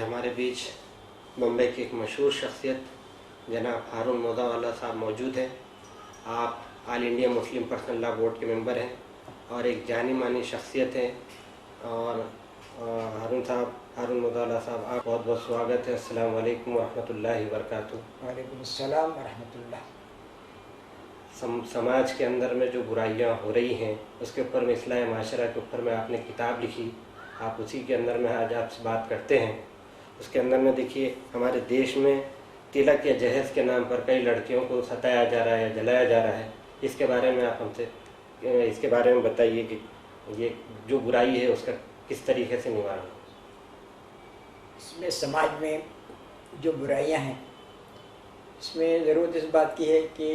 हमारे बीच मुंबई की एक मशहूर शख्सियत जनाब हारून मोदावाला साहब मौजूद हैं। आप all India Muslim personal law board के मेंबर हैं और एक जानी मानी शख्सियत हैं। और हारून मोदावाला साहब, आप बहुत बहुत स्वागत है। अस्सलाम वालेकुम वरहमतुल्लाहि वबरकातुहू। वालेकुम अस्सलाम वरहमतुल्लाह। समाज के अंदर में जो बुराइयां हो रही हैं उसके ऊपर में, इस्लाह माशरा के ऊपर में आपने किताब लिखी, आप उसी के अंदर में आज आपसे बात करते हैं। उसके अंदर में देखिए, हमारे देश में तिलक या जहेज़ के नाम पर कई लड़कियों को सताया जा रहा है, जलाया जा रहा है। इसके बारे में आप हमसे इसके बारे में बताइए कि ये जो बुराई है उसका किस तरीके से निवारण हो। इसमें समाज में जो बुराइयां हैं, इसमें ज़रूरत इस बात की है कि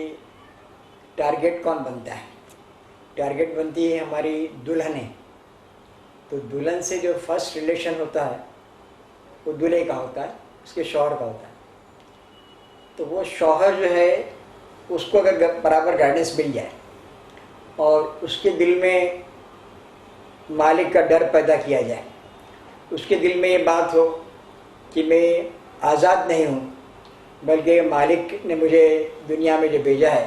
टारगेट कौन बनता है। टारगेट बनती है हमारी दुल्हनें। तो दुल्हन से जो फर्स्ट रिलेशन होता है वो दूल्हे का होता है, उसके शौहर का होता है। तो वो शौहर जो है उसको अगर बराबर गाइडेंस मिल जाए और उसके दिल में मालिक का डर पैदा किया जाए, उसके दिल में ये बात हो कि मैं आज़ाद नहीं हूँ, बल्कि मालिक ने मुझे दुनिया में जो भेजा है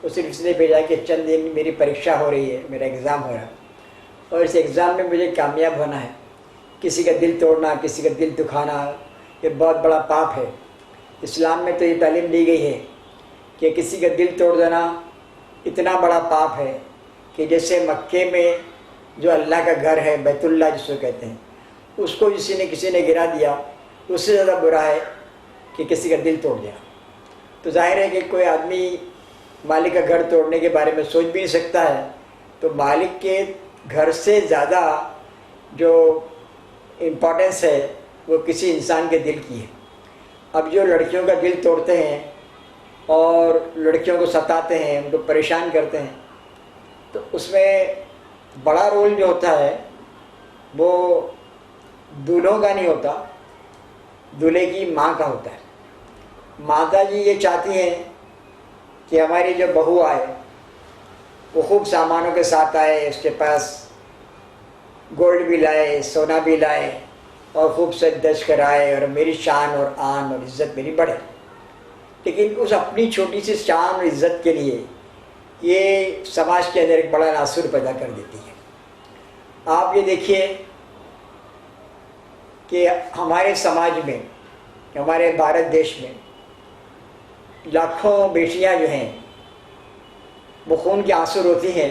वो सिर्फ इसलिए भेजा है कि चंद दिन मेरी परीक्षा हो रही है, मेरा एग्ज़ाम हो रहा है और इस एग्ज़ाम में मुझे कामयाब होना है। किसी का दिल तोड़ना, किसी का दिल दुखाना, ये बहुत बड़ा पाप है। इस्लाम में तो ये तालीम दी गई है कि किसी का दिल तोड़ देना इतना बड़ा पाप है कि जैसे मक्के में जो अल्लाह का घर है, बैतुल्लाह जिसको कहते हैं, उसको किसी ने गिरा दिया, उससे ज़्यादा बुरा है कि किसी का दिल तोड़ दिया। तो जाहिर है कि कोई आदमी मालिक का घर तोड़ने के बारे में सोच भी नहीं सकता है। तो मालिक के घर से ज़्यादा जो इम्पोर्टेंस है वो किसी इंसान के दिल की है। अब जो लड़कियों का दिल तोड़ते हैं और लड़कियों को सताते हैं, उनको परेशान करते हैं, तो उसमें बड़ा रोल जो होता है वो दूल्हों का नहीं होता, दूल्हे की माँ का होता है। माता जी ये चाहती हैं कि हमारी जो बहू आए वो खूब सामानों के साथ आए, उसके पास गोल्ड भी लाए, सोना भी लाए और खूब सज धज कर आए और मेरी शान और आन और इज़्ज़त मेरी बढ़े। लेकिन उस अपनी छोटी सी शान और इज़्ज़त के लिए ये समाज के अंदर एक बड़ा नासुर पैदा कर देती है। आप ये देखिए कि हमारे समाज में, हमारे भारत देश में लाखों बेटियां जो हैं वो खून के आंसू रोती हैं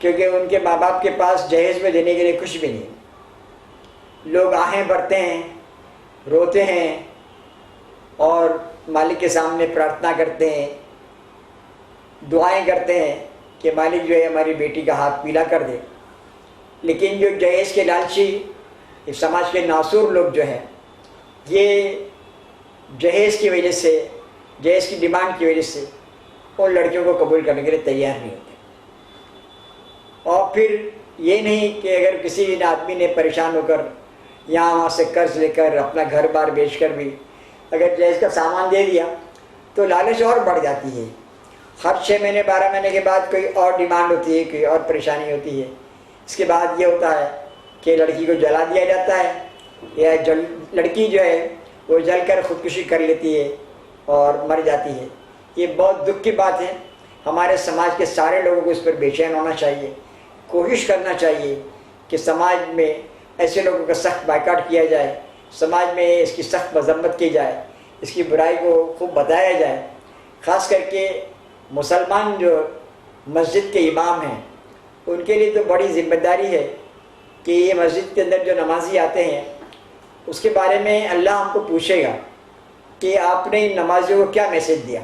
क्योंकि उनके माँ बाप के पास जहेज़ में देने के लिए कुछ भी नहीं। लोग आहें भरते हैं, रोते हैं और मालिक के सामने प्रार्थना करते हैं, दुआएं करते हैं कि मालिक जो है हमारी बेटी का हाथ पीला कर दे। लेकिन जो जहेज़ के लालची समाज के नासूर लोग जो हैं, ये जहेज़ की वजह से, जहेज़ की डिमांड की वजह से उन लड़कियों को कबूल करने के लिए तैयार नहीं होते। और फिर ये नहीं कि अगर किसी आदमी ने परेशान होकर यहाँ वहाँ से कर्ज लेकर अपना घर बार बेचकर भी अगर जहेज़ का सामान दे दिया तो लालच और बढ़ जाती है। हर 6 महीने 12 महीने के बाद कोई और डिमांड होती है, कोई और परेशानी होती है। इसके बाद ये होता है कि लड़की को जला दिया जाता है या लड़की जो है वो जल कर ख़ुदकुशी कर लेती है और मर जाती है। ये बहुत दुख की बात है। हमारे समाज के सारे लोगों को इस पर बेचैन होना चाहिए, कोशिश करना चाहिए कि समाज में ऐसे लोगों का सख्त बायकॉट किया जाए, समाज में इसकी सख्त मजम्मत की जाए, इसकी बुराई को खूब बताया जाए। ख़ास करके मुसलमान जो मस्जिद के इमाम हैं उनके लिए तो बड़ी ज़िम्मेदारी है कि ये मस्जिद के अंदर जो नमाजी आते हैं उसके बारे में अल्लाह हमको पूछेगा कि आपने इन नमाजियों को क्या मैसेज दिया।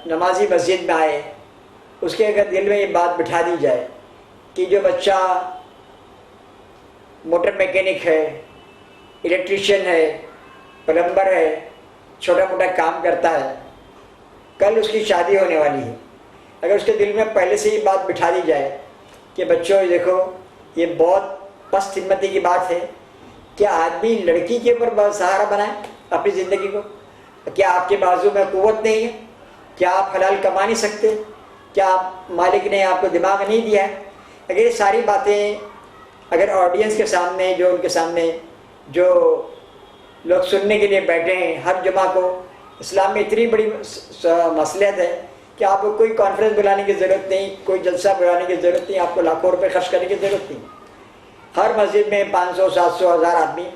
नमाजी मस्जिद में आए, उसके अगर दिल में ये बात बिठा दी जाए कि जो बच्चा मोटर मैकेनिक है, इलेक्ट्रीशियन है, प्लम्बर है, छोटा मोटा काम करता है, कल उसकी शादी होने वाली है, अगर उसके दिल में पहले से ही बात बिठा दी जाए कि बच्चों देखो ये बहुत पस्त हिम्मती की बात है, क्या आदमी लड़की के ऊपर सहारा बनाए अपनी ज़िंदगी को? क्या आपके बाजू में कुव्वत नहीं है? क्या आप हलाल कमा नहीं सकते? क्या मालिक ने आपको दिमाग नहीं दिया है? अगर ये सारी बातें अगर ऑडियंस के सामने, जो उनके सामने जो लोग सुनने के लिए बैठे हैं, हर जुमा को इस्लाम में इतनी बड़ी मसलियत है कि आपको कोई कॉन्फ्रेंस बुलाने की ज़रूरत नहीं, कोई जलसा बुलाने की ज़रूरत नहीं, आपको लाखों रुपए खर्च करने की ज़रूरत नहीं। हर मस्जिद में 500, 700, 1000 आदमी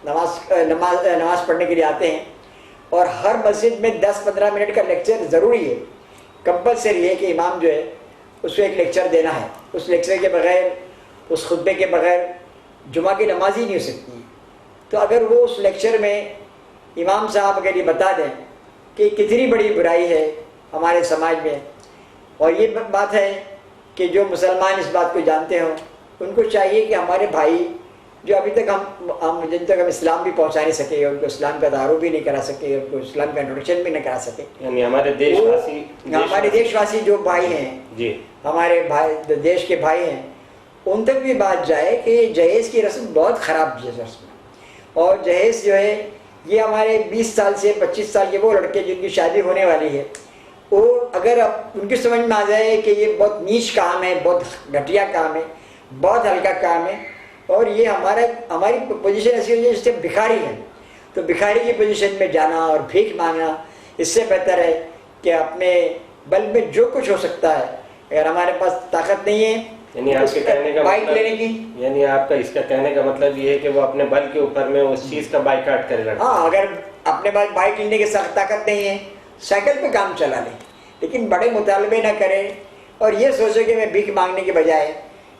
नमाज पढ़ने के लिए आते हैं और हर मस्जिद में 10-15 मिनट का लेक्चर ज़रूरी है, कंपलसरी है कि इमाम जो है उसको एक लेक्चर देना है। उस लेक्चर के बगैर, उस खुतबे के बगैर जुमा की नमाज ही नहीं हो सकती। तो अगर वो उस लेक्चर में इमाम साहब अगर ये बता दें कि कितनी बड़ी बुराई है हमारे समाज में, और ये बात है कि जो मुसलमान इस बात को जानते हों उनको चाहिए कि हमारे भाई जो अभी तक हम जिन तक हम इस्लाम भी पहुंचा नहीं सके, उनको इस्लाम का दारू भी नहीं करा सके, उनको इस्लाम का इंट्रोडक्शन भी नहीं करा सके, यानी हमारे देशवासी जो भाई हैं जी, हमारे भाई देश के भाई हैं, उन तक भी बात जाए कि जहेज़ की रस्म बहुत ख़राब रस्म है। और जहेज़ जो है ये हमारे 20 साल से 25 साल के वो लड़के जिनकी शादी होने वाली है, वो अगर उनकी समझ में आ जाए कि ये बहुत नीच काम है, बहुत घटिया काम है, बहुत हल्का काम है, और ये हमारी पोजीशन ऐसी हो जाए जिससे भिखारी है, तो भिखारी की पोजीशन में जाना और भीख मांगना, इससे बेहतर है कि अपने बल में जो कुछ हो सकता है, अगर हमारे पास ताकत नहीं है यानी आपके कहने का बाइक मतलब, लेने की, यानी आपका इसका कहने का मतलब ये है कि वो अपने बल के ऊपर में उस चीज़ का बाइकाट करे लड़का। हाँ, अगर अपने पास बाइक लेने की सख्त ताकत नहीं है, साइकिल पे काम चला लें, लेकिन बड़े मुतालबे ना करें और ये सोचे कि मैं भीख मांगने के बजाय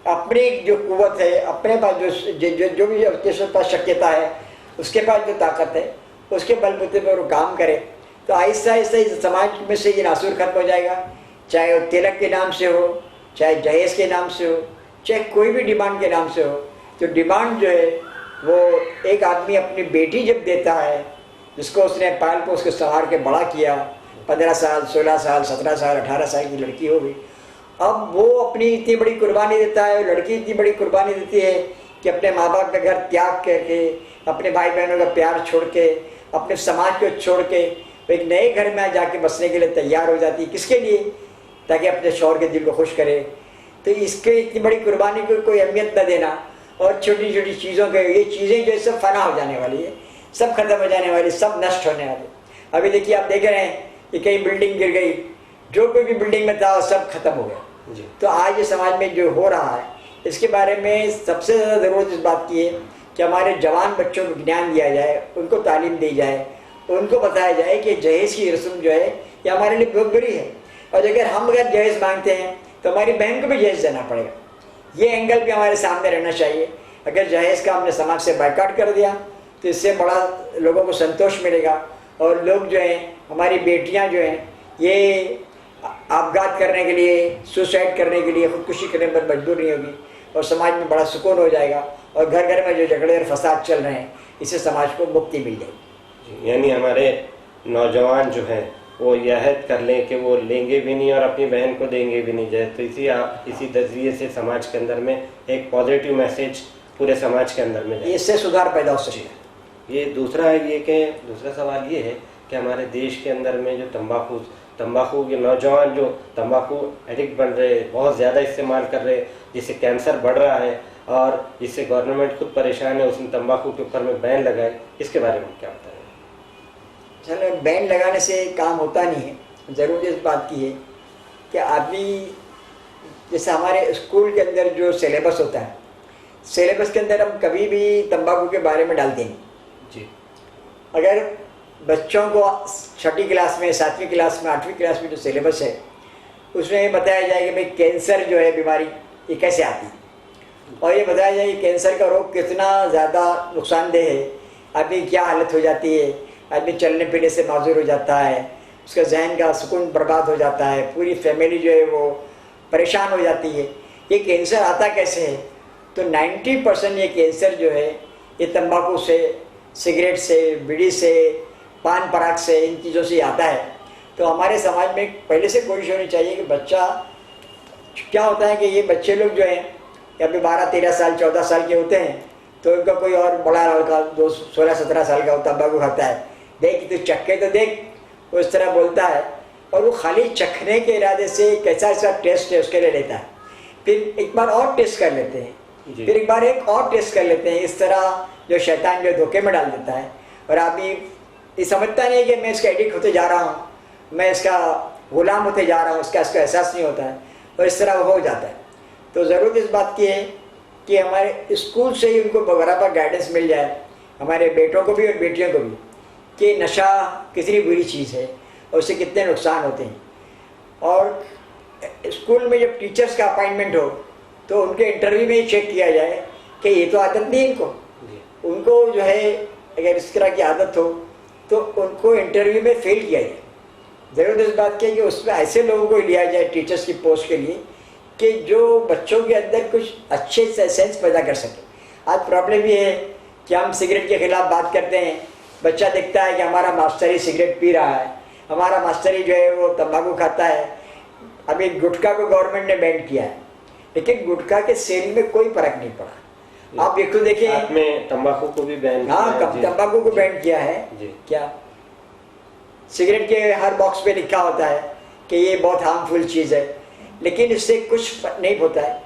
अपनी जो कुव्वत है, अपने पास जो भी उसके पास शक्यता है, उसके पास जो ताकत है, उसके बलबूते पर वो काम करे, तो आहिस्ता आहिस्ता इस समाज में से ये नासूर खत्म हो जाएगा। चाहे वो तिलक के नाम से हो, चाहे जहेज़ के नाम से हो, चाहे कोई भी डिमांड के नाम से हो। तो डिमांड जो है वो एक आदमी अपनी बेटी जब देता है, जिसको उसने पाल पोस के संवार के बड़ा किया, 15 साल, 16 साल, 17 साल, 18 साल की लड़की हो गई, अब वो अपनी इतनी बड़ी कुर्बानी देता है, लड़की इतनी बड़ी कुर्बानी देती है कि अपने माँ बाप का घर त्याग करके, अपने भाई बहनों का प्यार छोड़ के, अपने समाज को छोड़ के एक नए घर में जाके बसने के लिए तैयार हो जाती है। किसके लिए? ताकि अपने शौहर के दिल को खुश करे। तो इसके इतनी बड़ी कुर्बानी को कोई अहमियत न देना और छोटी छोटी चीज़ों के, ये चीज़ें जो सब फना हो जाने वाली है, सब खत्म हो जाने वाली, सब नष्ट होने वाली। अभी देखिए, आप देख रहे हैं कि कई बिल्डिंग गिर गई, जो कोई भी बिल्डिंग में था सब खत्म हो गया। तो आज ये समाज में जो हो रहा है, इसके बारे में सबसे ज़्यादा ज़रूरत इस बात की है कि हमारे जवान बच्चों को ज्ञान दिया जाए, उनको तालीम दी जाए, उनको बताया जाए कि जहेज़ की रस्म जो है ये हमारे लिए बहुत बुरी है, और अगर जहेज़ मांगते हैं तो हमारी बहन को भी जहेज़ देना पड़ेगा। ये एंगल भी हमारे सामने रहना चाहिए। अगर जहेज़ का हमने समाज से बाइकाट कर दिया तो इससे बड़ा लोगों को संतोष मिलेगा, और लोग जो हैं, हमारी बेटियां जो हैं, ये आपघात करने के लिए, सुसाइड करने के लिए, खुदकुशी करने पर मजबूर नहीं होगी, और समाज में बड़ा सुकून हो जाएगा, और घर घर में जो झगड़े और फसाद चल रहे हैं, इससे समाज को मुक्ति मिल जाएगी। यानी हमारे नौजवान जो हैं वो यह अहद कर लें कि वो लेंगे भी नहीं और अपनी बहन को देंगे भी नहीं जहेज़। तो इसी नज़रिए से समाज के अंदर में एक पॉजिटिव मैसेज पूरे समाज के अंदर में जाए, इससे सुधार पैदा हो सकेगा। ये दूसरा सवाल ये है कि हमारे देश के अंदर में जो तंबाकू के नौजवान जो तंबाकू एडिक्ट बन रहे, बहुत ज़्यादा इस्तेमाल कर रहे, जिससे कैंसर बढ़ रहा है और जिससे गवर्नमेंट खुद परेशान है, उसने तंबाकू के ऊपर में बैन लगाए, इसके बारे में क्या बताएं? चलो, बैन लगाने से काम होता नहीं है। ज़रूरत इस बात की है कि आदमी, जैसे हमारे स्कूल के अंदर जो सिलेबस होता है, सिलेबस के अंदर हम कभी भी तंबाकू के बारे में डालते नहीं जी। अगर बच्चों को 6ठी क्लास में, 7वीं क्लास में, 8वीं क्लास में जो सिलेबस है उसमें ये बताया जाए कि भाई कैंसर जो है बीमारी ये कैसे आती है, और ये बताया जाए कि कैंसर का रोग कितना ज़्यादा नुकसानदेह है, आदमी की क्या हालत हो जाती है, आदमी चलने फिरने से माजूर हो जाता है, उसका जहन का सुकून बर्बाद हो जाता है, पूरी फैमिली जो है वो परेशान हो जाती है। ये कैंसर आता कैसे है? तो 90% ये कैंसर जो है ये तंबाकू से, सिगरेट से, बीड़ी से, पान पराग से, इन चीज़ों से आता है। तो हमारे समाज में पहले से कोशिश होनी चाहिए कि बच्चा, क्या होता है कि ये बच्चे लोग जो हैं अभी 12-13 साल, 14 साल के होते हैं, तो उनका कोई और बड़ा लड़का 16-17 साल का तंबाकू खाता है, देख तू चक्के तो देख, वो इस तरह बोलता है, और वो खाली चखने के इरादे से कैसा ऐसा टेस्ट है उसके लिए लेता है, फिर एक बार और टेस्ट कर लेते हैं, फिर एक बार एक और टेस्ट कर लेते हैं। इस तरह जो शैतान जो धोखे में डाल देता है, और आदमी ये समझता नहीं कि मैं इसका एडिक्ट होते जा रहा हूँ, मैं इसका गुलाम होते जा रहा हूँ, उसका एहसास नहीं होता है, और इस तरह वो हो जाता है। तो ज़रूरत इस बात की है कि हमारे स्कूल से ही उनको बराबर गाइडेंस मिल जाए, हमारे बेटों को भी और बेटियों को भी, कि नशा कितनी बुरी चीज़ है और उससे कितने नुकसान होते हैं। और स्कूल में जब टीचर्स का अपॉइंटमेंट हो तो उनके इंटरव्यू में ही चेक किया जाए कि ये तो आदत नहीं है उनको जो है, अगर इस तरह की आदत हो तो उनको इंटरव्यू में फेल किया जाए। ज़रूरत इस बात की है कि उसमें ऐसे लोगों को लिया जाए टीचर्स की पोस्ट के लिए कि जो बच्चों के अंदर कुछ अच्छे से सेंस पैदा कर सके। आज प्रॉब्लम ये है कि हम सिगरेट के खिलाफ बात करते हैं, बच्चा देखता है कि हमारा मास्टर ही सिगरेट पी रहा है, हमारा मास्टर ही जो है वो तंबाकू खाता है। अभी गुटखा को गवर्नमेंट ने बैन किया है, लेकिन गुटखा के सेल में कोई फर्क नहीं पड़ा। आप देखो देखिए, आपने तंबाकू को भी बैन किया है। हाँ, तंबाकू को बैन किया है। क्या सिगरेट के हर बॉक्स पे लिखा होता है कि ये बहुत हार्मफुल चीज़ है, लेकिन इससे कुछ नहीं होता है।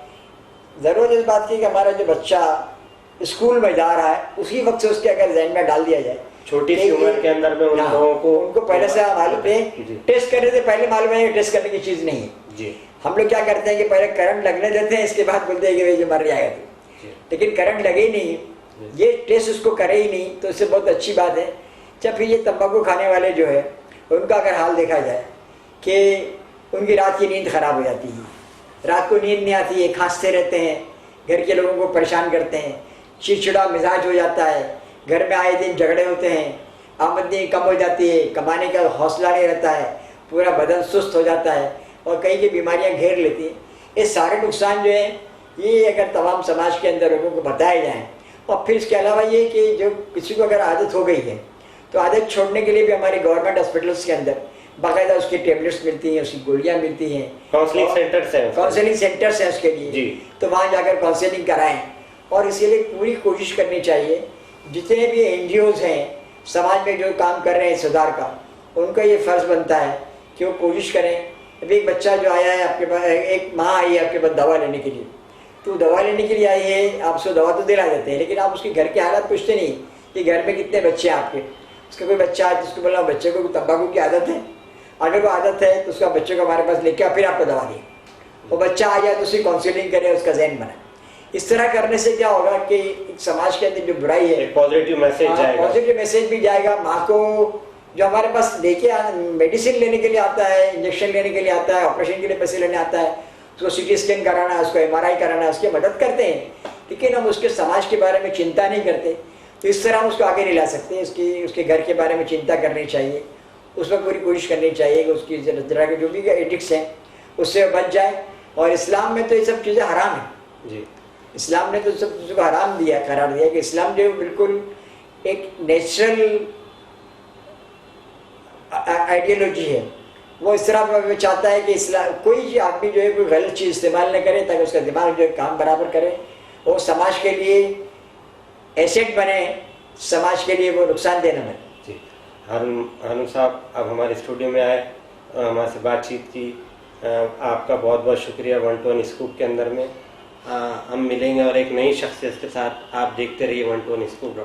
ज़रूरत इस बात की कि हमारा जो बच्चा स्कूल में जा रहा है उसी वक्त से उसके अगर जहन में डाल दिया जाए, छोटी सी उम्र के अंदर में उन लोगों को उनको पहले से मालूम है, टेस्ट करने से पहले मालूम है टेस्ट करने की चीज़ नहीं है जी। हम लोग क्या करते हैं कि पहले करंट लगने देते हैं, इसके बाद बोलते हैं कि ये मर जाएगा तो, लेकिन करंट लगे ही नहीं, ये टेस्ट उसको करे ही नहीं, तो इससे बहुत अच्छी बात है। जब फिर ये तंबाकू खाने वाले जो है उनका अगर हाल देखा जाए कि उनकी रात की नींद खराब हो जाती है, रात को नींद नहीं आती है, खांसते रहते हैं, घर के लोगों को परेशान करते हैं, चिड़चिड़ा मिजाज हो जाता है, घर में आए दिन झगड़े होते हैं, आमदनी कम हो जाती है, कमाने का हौसला नहीं रहता है, पूरा बदन सुस्त हो जाता है और कई की बीमारियां घेर लेती हैं। ये सारे नुकसान जो है ये अगर तमाम समाज के अंदर लोगों को बताए जाएँ, और फिर इसके अलावा ये कि जो किसी को अगर आदत हो गई है तो आदत छोड़ने के लिए भी हमारे गवर्नमेंट हॉस्पिटल्स के अंदर बाकायदा उसकी टेबलेट्स मिलती हैं, उसकी गोलियाँ मिलती हैं, काउंसलिंग सेंटर्स हैं, काउंसलिंग सेंटर्स हैं उसके लिए जी। तो वहाँ जाकर काउंसलिंग कराएं। और इसीलिए पूरी कोशिश करनी चाहिए, जितने भी NGOs हैं समाज में जो काम कर रहे हैं सुधार का, उनका ये फ़र्ज़ बनता है कि वो कोशिश करें। अभी एक बच्चा जो आया है आपके पास, एक माँ आई है आपके पास दवा लेने के लिए, तो दवा लेने के लिए आई है, आप उसको दवा तो दिला देते हैं, लेकिन आप उसके घर के हालात पूछते नहीं कि घर में कितने बच्चे हैं आपके। उसका कोई बच्चा है जिसको बोला बच्चे को तंबाकू की आदत है, अगर वो आदत है तो उसका बच्चे को हमारे पास लेके आ, फिर आपको दवा दें। वो बच्चा आ जाए तो उसकी काउंसलिंग करें, उसका जहन बनाए। इस तरह करने से क्या होगा कि एक समाज के अंदर जो बुराई है, पॉजिटिव मैसेज जाएगा, पॉजिटिव मैसेज भी जाएगा। माँ को जो हमारे पास लेके मेडिसिन लेने के लिए आता है, इंजेक्शन लेने के लिए आता है, ऑपरेशन के लिए पैसे लेने आता है, उसको CT स्कैन कराना है, उसको MRI कराना है, उसकी मदद करते हैं, लेकिन हम उसके समाज के बारे में चिंता नहीं करते। तो इस तरह हम उसको आगे नहीं ला सकते। उसके घर के बारे में चिंता करनी चाहिए, उस पर पूरी कोशिश करनी चाहिए कि उसकी जरा के जो भी एडिक्ट्स हैं उससे बच जाए। और इस्लाम में तो ये सब चीज़ें हराम है जी। इस्लाम ने तो सब चीज़ों को हराम दिया, करार दिया कि इस्लाम जो बिल्कुल एक नेचुरल आइडियोलॉजी है, वो इस तरह चाहता है कि इस्लाम कोई आदमी जो है कोई गलत चीज़ इस्तेमाल न करे, ताकि उसका दिमाग जो है काम बराबर करे, वो समाज के लिए एसेट बने, समाज के लिए वो नुकसान देना बने। जी। हारून साहब अब हमारे स्टूडियो में आए, हमारे से बातचीत की, आपका बहुत बहुत शुक्रिया। 1 to 1 स्कूप के अंदर में हम मिलेंगे और एक नई शख्सियत के साथ। आप देखते रहिए 1 to 1 स्कूप।